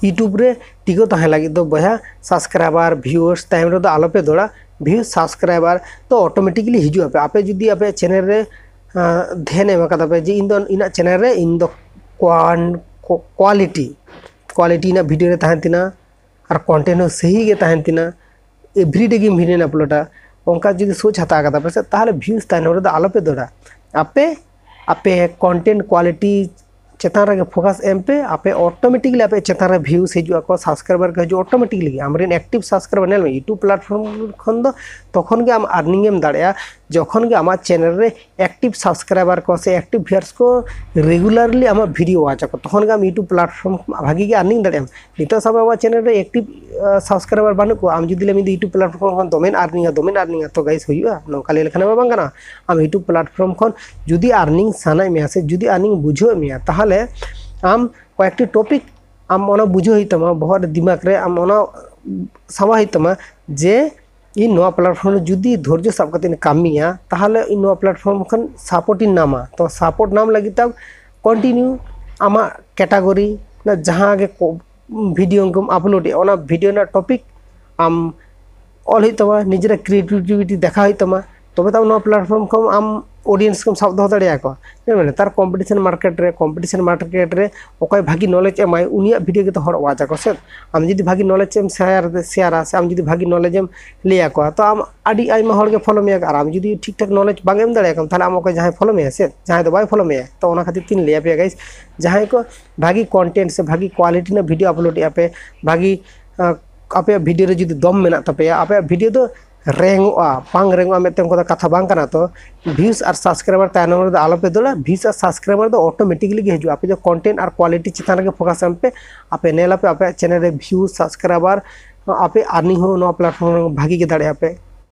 YouTube रे टिको तहे लगी तो बया सब्सक्राइबर व्यूअर्स टाइम रे तो आलो पे दौड़ा व्यू सब्सक्राइबर तो ऑटोमेटिकली हिजू पे आपे जुदी आपे चैनल रे ध्यान एम कदा पे जे इन दो इन चैनल रे इन दो क्वालिटी ना वीडियो रे तहन तिना और कंटेंट हो सही गे तहन तिना एवरीडे गे वीडियो अपलोडा उनका जुदी सोच हता कदा पे ताहले व्यूज ताने रे आलो पे दौड़ा आपे आपे कंटेंट क्वालिटी चेतान रे फोकस एम पे आपे ऑटोमेटिकली आपे चेतान रे व्यूज हिजू को सब्सक्राइबर के हिजू ऑटोमेटिकली आमरेन एक्टिव सब्सक्राइबर नेल यूट्यूब प्लेटफॉर्म खन दो तखन के आम अर्निंग एम दाड़िया जखन के आमा चैनल रे एक्टिव सब्सक्राइबर को से एक्टिव व्यूअर्स को रेगुलरली आमा वीडियो वाच को तखन के आम यूट्यूब प्लेटफॉर्म भागी के अर्निंग दाड़िया नितो सब आमा चैनल रे एक्टिव सब्सक्राइबर बानु को आम जुदी ले यूट्यूब प्लेटफॉर्म खन दोमेन अर्निंग तो गाइस हुआ नोका ले लखना बांग कना आम यूट्यूब प्लेटफॉर्म खन जुदी अर्निंग सानाय मे से जुदी अर्निंग बुझो मे ताहले आम कয়েকটি टॉपिक आम ओना बुझो हितमा बहुत दिमाग रे आम ओना सवा हितमा जे इन नोआ प्लेटफॉर्म जुदी धैर्य सब कते कामिया ताहले इन नोआ प्लेटफॉर्म खन सपोर्ट इन नामा तो सपोर्ट नाम लगी तब कंटिन्यू आमा कैटेगरी ना जहां के वीडियो को अपलोड ओना वीडियो ना टॉपिक आम ऑल हितमा निजरा क्रिएटिविटी देखा हितमा तबे तब नोआ प्लेटफॉर्म को आम ऑडियंस को सब दो दाड़िया को मैंने तार कंपटीशन मार्केट रे ओकय भागी नॉलेज एम उनिया वीडियो के तो हर वाचा को से आम जदी भागी नॉलेज एम शेयर से आम जदी भागी नॉलेज एम लिया को तो आम आडी आइमा हर के फॉलो मेया आम जदी ठीक ठाक नॉलेज बांग एम दाड़िया को ताले आम ओकय जहां फॉलो मेया से जहां तो बाय फॉलो मेया तो ओना खातिर तीन लिया पे गाइस जहां को भागी कंटेंट से भागी क्वालिटी ना वीडियो अपलोड या पे भागी आपे वीडियो रे जदी दम मेना तपे आपे वीडियो तो रेंगोआ पांग रेंगोआ मेते को कथा बांग कना तो व्यूज और सब्सक्राइबर तानो रे आलो पे दोला व्यूज और सब्सक्राइबर तो ऑटोमेटिकली गे हिजु आपे जो कंटेंट और क्वालिटी चितान रे फोकस एम पे आपे नेला पे आपे चैनल रे व्यूज सब्सक्राइबर आपे अर्निंग हो नो प्लेटफॉर्म भागी के दाड़े आपे